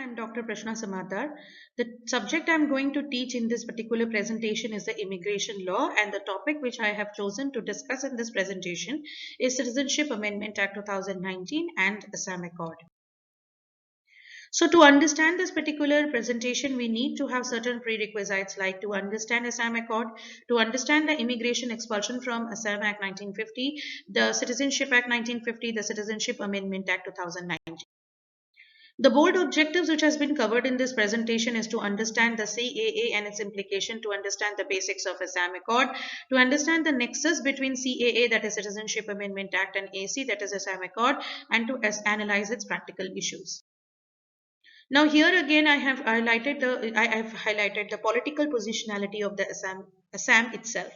I'm Dr. Prashna Samatar. The subject I'm going to teach in this particular presentation is the immigration law, and the topic which I have chosen to discuss in this presentation is Citizenship Amendment Act 2019 and Assam Accord. So to understand this particular presentation, we need to have certain prerequisites like to understand Assam Accord, to understand the Immigration Expulsion from Assam Act 1950, the Citizenship Act 1950, the Citizenship Amendment Act 2019. The bold objectives which has been covered in this presentation is to understand the CAA and its implication, to understand the basics of Assam Accord, to understand the nexus between CAA, that is Citizenship Amendment Act, and AC, that is Assam Accord, and to analyze its practical issues. Now here again I have highlighted the political positionality of the Assam itself,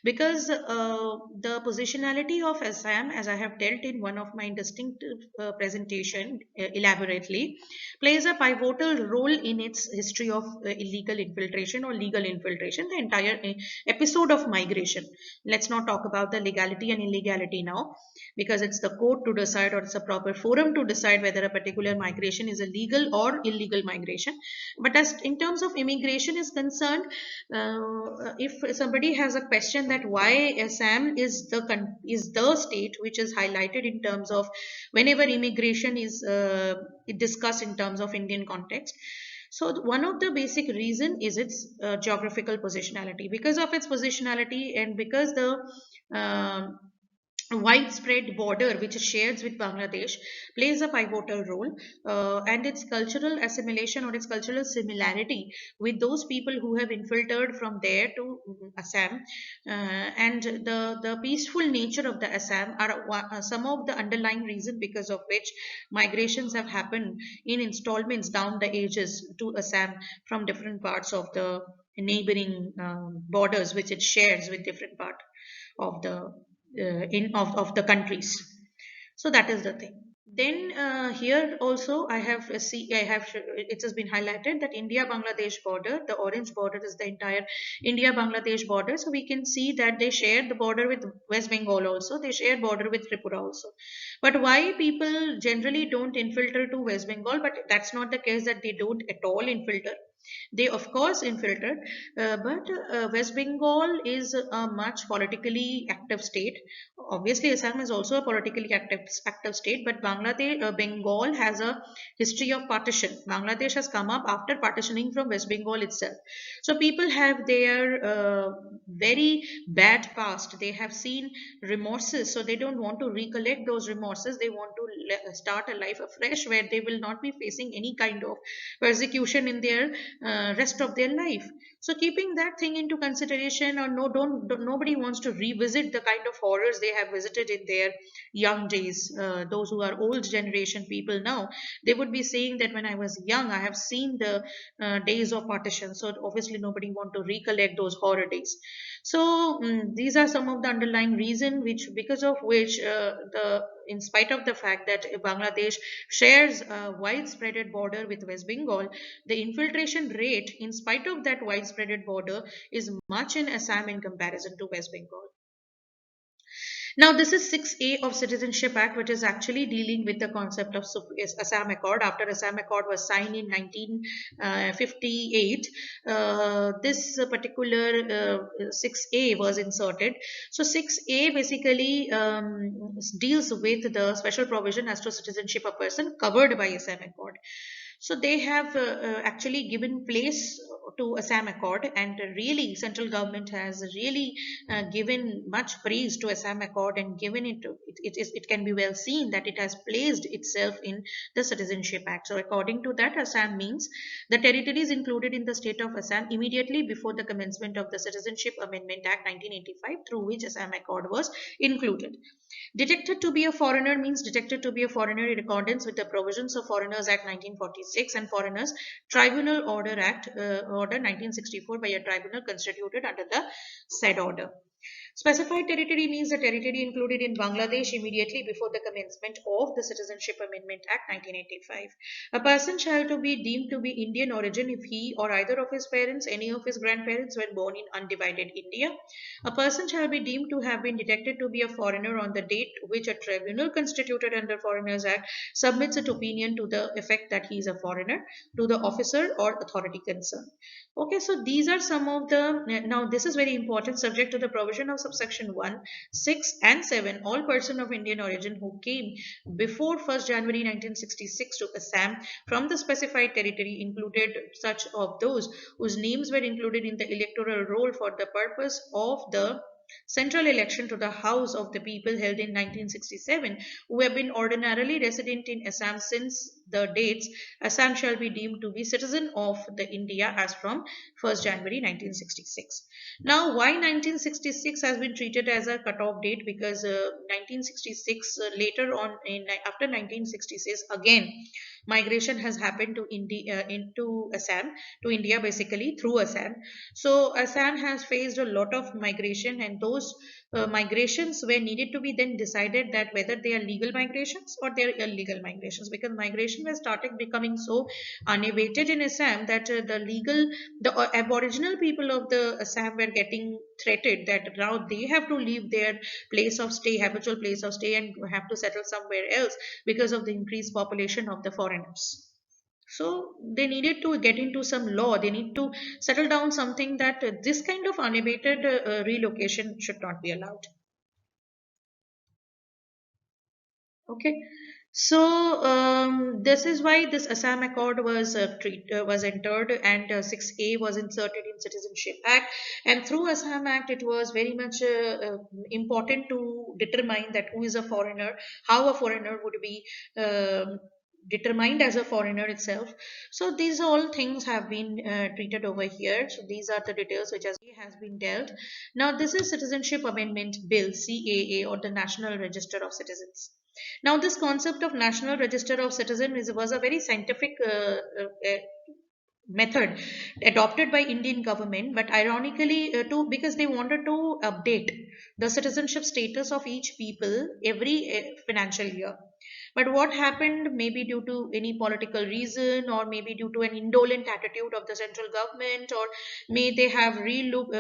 because the positionality of Assam, as I have dealt in one of my distinctive presentation elaborately, plays a pivotal role in its history of illegal infiltration or legal infiltration, the entire episode of migration. Let's not talk about the legality and illegality now, because it's the court to decide, or it's a proper forum to decide whether a particular migration is a legal or illegal migration. But as in terms of immigration is concerned, if somebody has a question that why Assam is the state which is highlighted in terms of whenever immigration is discussed in terms of Indian context. So one of the basic reason is its geographical positionality. Because of its positionality and because the widespread border which it shares with Bangladesh plays a pivotal role, and its cultural assimilation or its cultural similarity with those people who have infiltrated from there to Assam, and the peaceful nature of the Assam are some of the underlying reason because of which migrations have happened in installments down the ages to Assam from different parts of the neighboring borders which it shares with different part of the of the countries. So that is the thing. Then here also I have it has been highlighted that India Bangladesh border, the orange border is the entire India Bangladesh border. So we can see that they share the border with West Bengal also, they share border with Tripura also. But why people generally don't infiltrate to West Bengal? But that's not the case that they don't at all infiltrate. They of course infiltrate, but West Bengal is a much politically active state. Obviously, Assam is also a politically active state, but Bangladesh, Bengal has a history of partition. Bangladesh has come up after partitioning from West Bengal itself. So people have their very bad past. They have seen remorses, so they don't want to recollect those remorses. They want to start a life afresh where they will not be facing any kind of persecution in their rest of their life. So keeping that thing into consideration, or no, don't nobody wants to revisit the kind of horrors they have visited in their young days. Those who are old generation people now, they would be saying that when I was young, I have seen the days of partition. So obviously nobody want to recollect those horror days. So these are some of the underlying reason which, because of which, the in spite of the fact that Bangladesh shares a widespread border with West Bengal, the infiltration rate, in spite of that widespread border, is much in Assam in comparison to West Bengal. Now, this is 6A of Citizenship Act, which is actually dealing with the concept of Assam Accord. After Assam Accord was signed in 1958, this particular 6A was inserted. So 6A basically deals with the special provision as to citizenship of person covered by Assam Accord. So they have actually given place to Assam Accord, and really central government has really given much praise to Assam Accord, and given it can be well seen that it has placed itself in the Citizenship Act. So according to that, Assam means the territories included in the state of Assam immediately before the commencement of the Citizenship Amendment Act 1985, through which Assam Accord was included. Detected to be a foreigner means detected to be a foreigner in accordance with the provisions of Foreigners Act 1946 and Foreigners Tribunal Order Act Order 1964 by a tribunal constituted under the said order. Specified territory means the territory included in Bangladesh immediately before the commencement of the Citizenship Amendment Act 1985. A person shall to be deemed to be Indian origin if he or either of his parents, any of his grandparents were born in undivided India. A person shall be deemed to have been detected to be a foreigner on the date which a tribunal constituted under Foreigners Act submits its opinion to the effect that he is a foreigner to the officer or authority concerned. Okay, so these are some of the, now this is very important, subject to the provision of subsection 1, 6 and 7, all person of Indian origin who came before 1st January 1966 to Assam from the specified territory included such of those whose names were included in the electoral roll for the purpose of the central election to the House of the People held in 1967, who have been ordinarily resident in Assam since the dates, Assam shall be deemed to be citizen of the India as from 1st January 1966. Now, why 1966 has been treated as a cutoff date? Because 1966 later on in after 1966 again migration has happened to India into Assam to India basically through Assam. So Assam has faced a lot of migration, and those migrations were needed to be then decided that whether they are legal migrations or they are illegal migrations, because migration was started becoming so unabated in Assam that the aboriginal people of the Assam were getting threatened that now they have to leave their place of stay, habitual place of stay, and have to settle somewhere else because of the increased population of the foreigners. So they needed to get into some law. They need to settle down something that this kind of unabated relocation should not be allowed. Okay. So this is why this Assam Accord was entered, and 6A was inserted in Citizenship Act. And through Assam Act, it was very much important to determine that who is a foreigner, how a foreigner would be determined as a foreigner itself. So these all things have been treated over here. So these are the details which has been dealt. Now this is Citizenship Amendment Bill CAA, or the National Register of Citizens. Now, this concept of National Register of Citizens was a very scientific method adopted by Indian government, but ironically, to because they wanted to update the citizenship status of each people every financial year. But what happened, maybe due to any political reason, or maybe due to an indolent attitude of the central government, or may they have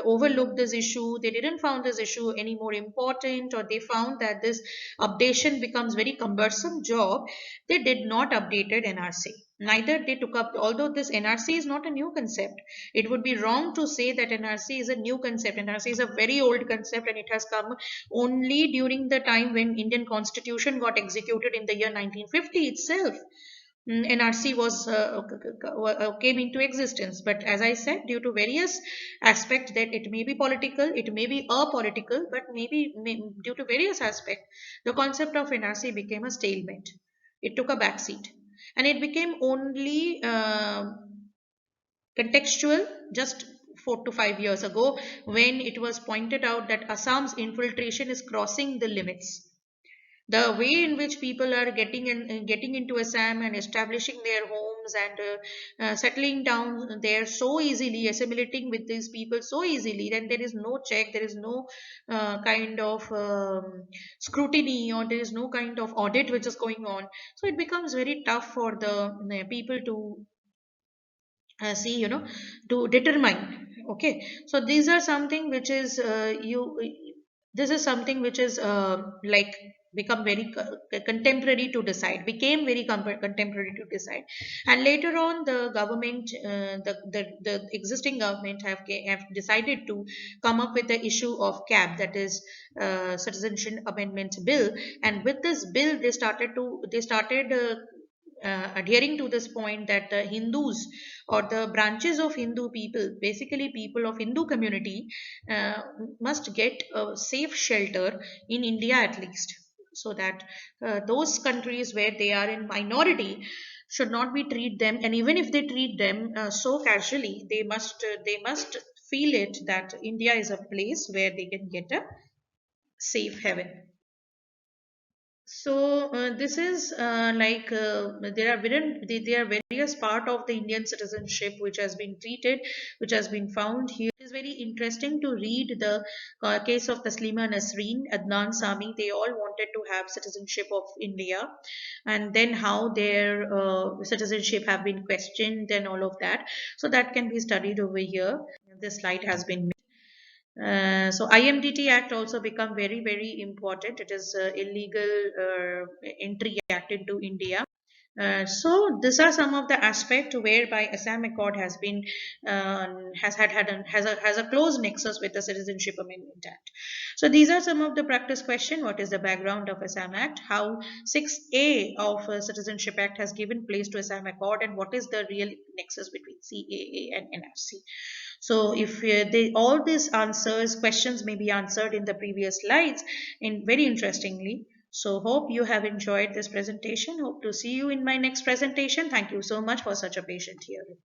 overlooked this issue, they didn't found this issue any more important, or they found that this updation becomes very cumbersome job, they did not updated NRC. Neither they took up, although this NRC is not a new concept. It would be wrong to say that NRC is a new concept. NRC is a very old concept, and it has come only during the time when Indian Constitution got executed in the year 1950 itself. NRC was came into existence, but as I said, due to various aspects, that it may be political, it may be apolitical, but due to various aspects, the concept of NRC became a stalemate. It took a backseat, and it became only contextual just 4 to 5 years ago, when it was pointed out that Assam's infiltration is crossing the limits. The way in which people are getting into Assam and establishing their homes and settling down there so easily, assimilating with these people so easily, then there is no check, there is no kind of scrutiny, or there is no kind of audit which is going on. So it becomes very tough for the people to see, to determine. Okay, so these are something which is you this is something which is like become very contemporary to decide, became very contemporary to decide. And later on the government, the existing government have decided to come up with the issue of CAB, that is Citizenship Amendment Bill. And with this bill they started adhering to this point that the Hindus, or the branches of Hindu people, basically people of Hindu community, uh, must get a safe shelter in India at least, so that those countries where they are in minority should not be treat them, and even if they treat them so casually, they must feel it that India is a place where they can get a safe haven. So this is there are various part of the Indian citizenship which has been treated, which has been found here. It is very interesting to read the case of Taslima Nasreen, Adnan Sami. They all wanted to have citizenship of India, and then how their citizenship have been questioned and all of that. So that can be studied over here. This slide has been so IMDT Act also become very, very important. It is illegal entry act into India. So these are some of the aspects whereby Assam Accord has been has a close nexus with the Citizenship Amendment Act. So these are some of the practice question. What is the background of Assam Act? How 6A of Citizenship Act has given place to Assam Accord, and what is the real nexus between CAA and NRC? So if all these answers questions may be answered in the previous slides in very interestingly. So hope you have enjoyed this presentation. Hope to see you in my next presentation. Thank you so much for such a patient hearing.